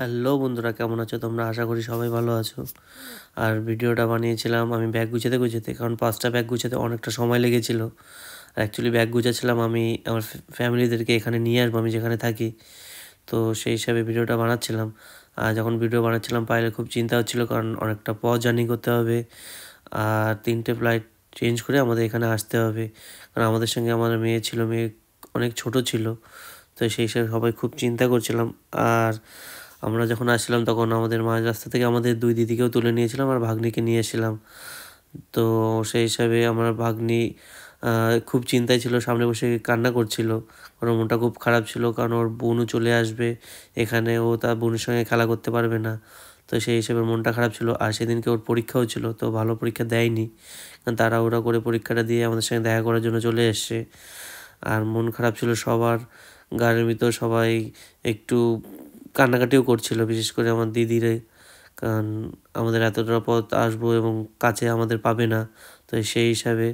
Hello বন্ধুরা, কেমন আছো তোমরা? আশা করি সবাই ভালো আছো। আর ভিডিওটা বানিয়েছিলাম আমি ব্যাগ গুছাতে গুছাতে, কারণ 5টা ব্যাগ গুছাতে অনেকটা সময় লেগেছিল। আর অ্যাকচুয়ালি ব্যাগ গুছাচ্ছিলাম আমি আমার ফ্যামিলিদেরকে এখানে নিয়ে আসবো, আমি যেখানে থাকি। তো সেই হিসাবে ভিডিওটা বানাচ্ছিলাম। আর যখন ভিডিও বানাচ্ছিলাম পায়েলের খুব চিন্তা হচ্ছিলো, কারণ অনেকটা পথ জার্নি করতে হবে। আর 3টে ফ্লাইট চেঞ্জ করে আমাদের এখানে আসতে হবে, কারণ আমাদের সঙ্গে আমার মেয়ে ছিল, মেয়ে অনেক ছোট ছিল। তো সেই হিসাবে সবাই খুব চিন্তা করছিলাম। আর আমরা যখন আসছিলাম তখন আমাদের মাঝ রাস্তা থেকে আমাদের 2 দিদিকেও তুলে নিয়েছিলাম আর ভাগ্নিকে নিয়ে এসেছিলাম। তো সেই হিসাবে আমার ভাগ্নি খুব চিন্তায় ছিল, সামনে বসে কান্না করছিল। কারণ মনটা খুব খারাপ ছিল, কারণ ওর বোনও চলে আসবে এখানে, ও তার বোনের সঙ্গে খেলা করতে পারবে না। তো সেই হিসেবে মনটা খারাপ ছিল। আর সেদিনকে ওর পরীক্ষাও ছিল, তো ভালো পরীক্ষা দেয়নি, কারণ তাড়াহুড়া করে পরীক্ষাটা দিয়ে আমাদের সঙ্গে দেখা করার জন্য চলে এসছে। আর মন খারাপ ছিল সবার, গাড়ির ভিতর সবাই একটু কান্নাকাটিও করছিল, বিশেষ করে আমার দিদিরে। কারণ আমাদের এতটা পথ আসবো এবং কাছে আমাদের পাবে না, তো সেই হিসাবে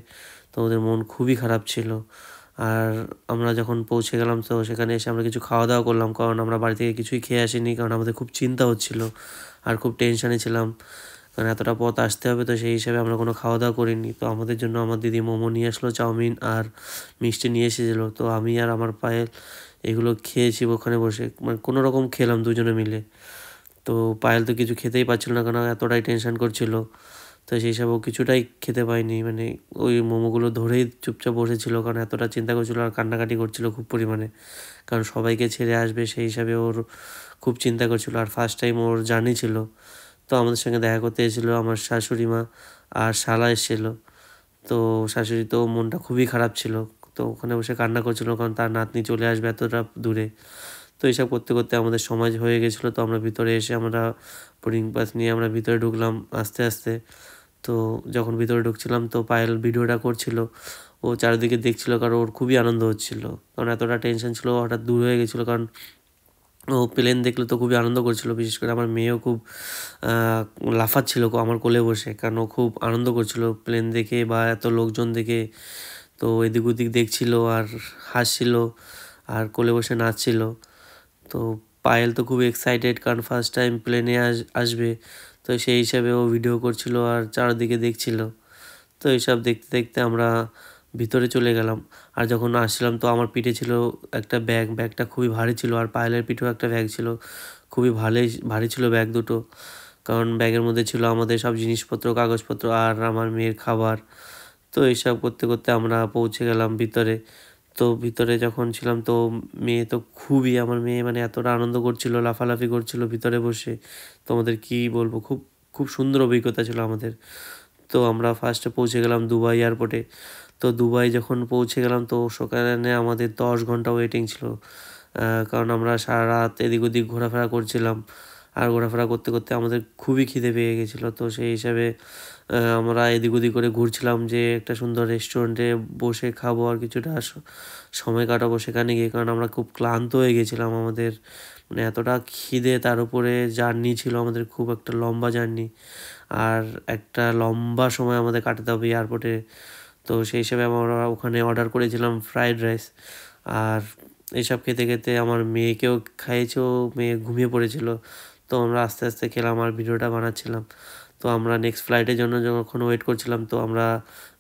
তো ওদের মন খুবই খারাপ ছিল। আর আমরা যখন পৌঁছে গেলাম তো সেখানে এসে আমরা কিছু খাওয়া দাওয়া করলাম, কারণ আমরা বাড়ি থেকে কিছুই খেয়ে আসিনি, কারণ আমাদের খুব চিন্তা হচ্ছিল আর খুব টেনশানে ছিলাম, কারণ এতটা পথ আসতে হবে। তো সেই হিসাবে আমরা কোনো খাওয়া দাওয়া করিনি। তো আমাদের জন্য আমার দিদি মোমো নিয়ে আসলো, চাউমিন আর মিষ্টি নিয়ে এসেছিলো। তো আমি আর আমার পায়েল এগুলো খেয়েছি ওখানে বসে, মানে কোনো রকম খেলাম দুজনে মিলে। তো পায়েল তো কিছু খেতেই পারছিল না, কারণ এতটাই টেনশন করছিল। তো সেই হিসাবে ও কিছুটাই খেতে পায়নি, মানে ওই মোমোগুলো ধরেই চুপচাপ বসেছিল, কারণ এতটা চিন্তা করছিল আর কান্নাকাটি করছিল খুব পরিমাণে, কারণ সবাইকে ছেড়ে আসবে সেই হিসাবে ওর খুব চিন্তা করছিল। আর ফার্স্ট টাইম ওর জার্নি ছিল। তো আমাদের সঙ্গে দেখা করতে এসেছিলো আমার শাশুড়ি মা আর শালা এসেছিলো। তো শাশুড়ি তো মনটা খুবই খারাপ ছিল, তো ওখানে বসে কান্না করছিল, কারণ তার নাতনি চলে আসবে এতটা দূরে। তো এইসব করতে করতে আমাদের সময় হয়ে গেছিলো। তো আমরা ভিতরে এসে আমরা বোর্ডিং পাস নিয়ে আমরা ভিতরে ঢুকলাম আস্তে আস্তে। তো যখন ভিতরে ঢুকছিলাম তো পায়েল ভিডিওটা করছিল, ও চারিদিকে দেখছিল, কারণ ওর খুবই আনন্দ হচ্ছিল, কারণ এতটা টেনশন ছিল, হঠাৎ দূর হয়ে গেছিলো। কারণ ও প্লেন দেখলে তো খুবই আনন্দ করছিল, বিশেষ করে আমার মেয়েও খুব লাফাচ্ছিল আমার কোলে বসে, কারণ ও খুব আনন্দ করছিল প্লেন দেখে বা এত লোকজন দেখে। তো এদিক ওদিক দেখছিল আর হাসছিল আর কোলে বসে নাচছিল। তো পায়েল তো খুব এক্সাইটেড, কারণ ফার্স্ট টাইম প্লেনে আসবে। তো সেই হিসাবে ও ভিডিও করছিল আর চারদিকে দেখছিল। তো এইসব দেখতে দেখতে আমরা ভিতরে চলে গেলাম। আর যখন আসছিলাম তো আমার পিঠে ছিল একটা ব্যাগ, ব্যাগটা খুবই ভারী ছিল, আর পায়েলের পিঠেও একটা ব্যাগ ছিল, খুবই ভারী ছিল ব্যাগ দুটো। কারণ ব্যাগের মধ্যে ছিল আমাদের সব জিনিসপত্র, কাগজপত্র আর আমার মেয়ের খাবার। তো এইসব করতে করতে আমরা পৌঁছে গেলাম ভিতরে। তো ভিতরে যখন ছিলাম তো মেয়ে তো খুবই, আমার মেয়ে মানে এতটা আনন্দ করছিল, লাফালাফি করছিল ভিতরে বসে, তোমাদের কি বলবো, খুব খুব সুন্দর অভিজ্ঞতা ছিল আমাদের। তো আমরা ফার্স্টে পৌঁছে গেলাম দুবাই এয়ারপোর্টে। তো দুবাই যখন পৌঁছে গেলাম তো সেখানে আমাদের 10 ঘন্টা ওয়েটিং ছিল, কারণ আমরা সারা রাত এদিক ওদিক ঘোরাফেরা করছিলাম। আর ঘোরাফেরা করতে করতে আমাদের খুবই খিদে পেয়ে গেছিলো। তো সেই হিসাবে আমরা এদিক ওদিক করে ঘুরছিলাম যে একটা সুন্দর রেস্টুরেন্টে বসে খাবো আর কিছুটা সময় কাটাবো সেখানে গিয়ে, কারণ আমরা খুব ক্লান্ত হয়ে গেছিলাম। আমাদের মানে এতটা খিদে, তার উপরে জার্নি ছিল আমাদের, খুব একটা লম্বা জার্নি, আর একটা লম্বা সময় আমাদের কাটাতে হবে এয়ারপোর্টে। তো সেই হিসাবে আমরা ওখানে অর্ডার করেছিলাম ফ্রাইড রাইস। আর এইসব খেতে খেতে আমার মেয়েকেও খাইয়েছে, ও মেয়ে ঘুমিয়ে পড়েছিল। তো আমরা আস্তে আস্তে খেলাম আর ভিডিওটা বানাচ্ছিলাম। তো আমরা নেক্সট ফ্লাইটের জন্য যখন ওয়েট করছিলাম তো আমরা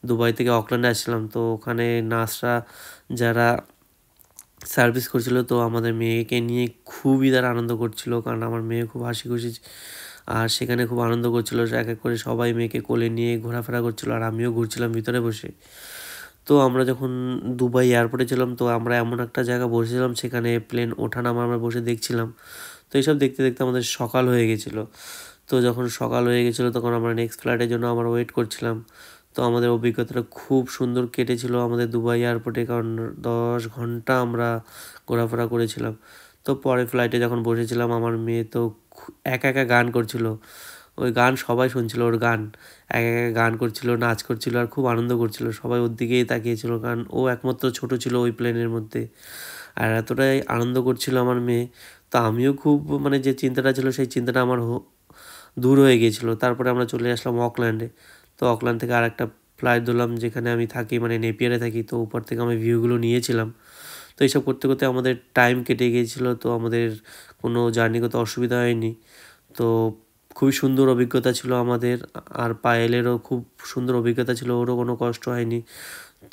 দুবাই থেকে অকল্যান্ডে আসছিলাম। তো ওখানে নার্সরা যারা সার্ভিস করছিল তো আমাদের মেয়েকে নিয়ে খুবই তারা আনন্দ করছিল, কারণ আমার মেয়ে খুব হাসি খুশি আর সেখানে খুব আনন্দ করছিল। এক এক করে সবাই মেয়েকে কোলে নিয়ে ঘোরাফেরা করছিল আর আমিও ঘুরছিলাম ভিতরে বসে। তো আমরা যখন দুবাই এয়ারপোর্টে ছিলাম তো আমরা এমন একটা জায়গা বসেছিলাম, সেখানে প্লেন ওঠানামা আমরা বসে দেখছিলাম। তো এইসব দেখতে দেখতে আমাদের সকাল হয়ে গেছিলো। তো যখন সকাল হয়ে গেছিলো তখন আমরা নেক্সট ফ্লাইটের জন্য আমরা ওয়েট করছিলাম। তো আমাদের অভিজ্ঞতাটা খুব সুন্দর কেটেছিল আমাদের দুবাই এয়ারপোর্টে, কারণ 10 ঘন্টা আমরা ঘোরাফেরা করেছিলাম। তো পরের ফ্লাইটে যখন বসেছিলাম আমার মেয়ে তো একা একা গান করছিল, ওই গান সবাই শুনছিল, ওর গান একা একা গান করছিল, নাচ করছিল আর খুব আনন্দ করছিল, সবাই ওর দিকেই তাকিয়েছিল, কারণ ও একমাত্র ছোট ছিল ওই প্লেনের মধ্যে। আর এতটাই আনন্দ করছিল আমার মেয়ে, তো আমিও খুব, মানে যে চিন্তাটা ছিল সেই চিন্তাটা আমার দূর হয়ে গিয়েছিলো। তারপরে আমরা চলে আসলাম অকল্যান্ডে। তো অকল্যান্ড থেকে আরেকটা ফ্লাইট ধরলাম যেখানে আমি থাকি, মানে নেপিয়ারে থাকি। তো উপর থেকে আমি ভিউগুলো নিয়েছিলাম। তো এইসব করতে করতে আমাদের টাইম কেটে গিয়েছিলো, তো আমাদের কোনো জার্নি করতে অসুবিধা হয়নি। তো খুবই সুন্দর অভিজ্ঞতা ছিল আমাদের। আর পায়েলেরও খুব সুন্দর অভিজ্ঞতা ছিল, ওরও কোনো কষ্ট হয়নি।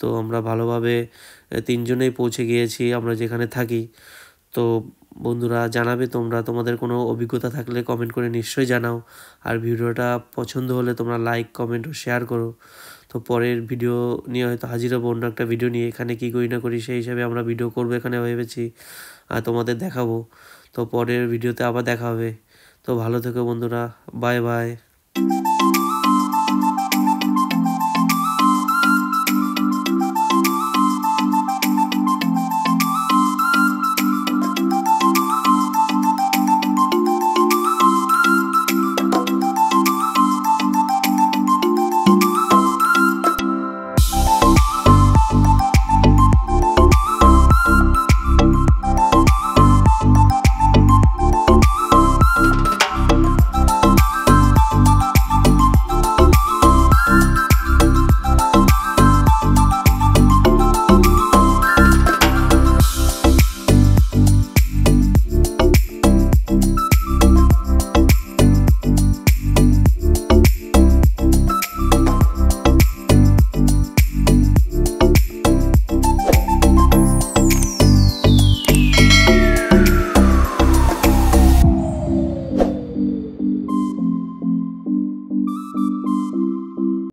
তো আমরা ভালোভাবে 3 জনেই পৌঁছে গিয়েছি আমরা যেখানে থাকি। তো বন্ধুরা, জানাবে তোমরা তোমাদের কোনো অভিজ্ঞতা থাকলে কমেন্ট করে নিশ্চয়ই জানাও। আর ভিডিওটা পছন্দ হলে তোমরা লাইক, কমেন্ট ও শেয়ার করো। তো পরের ভিডিও নিয়ে হয়তো হাজির হবো, অন্য একটা ভিডিও নিয়ে। এখানে কী করি না করি সেই হিসাবে আমরা ভিডিও করবো এখানে ভেবেছি, আর তোমাদের দেখাবো। তো পরের ভিডিওতে আবার দেখা হবে। তো ভালো থেকো বন্ধুরা, বাই বাই।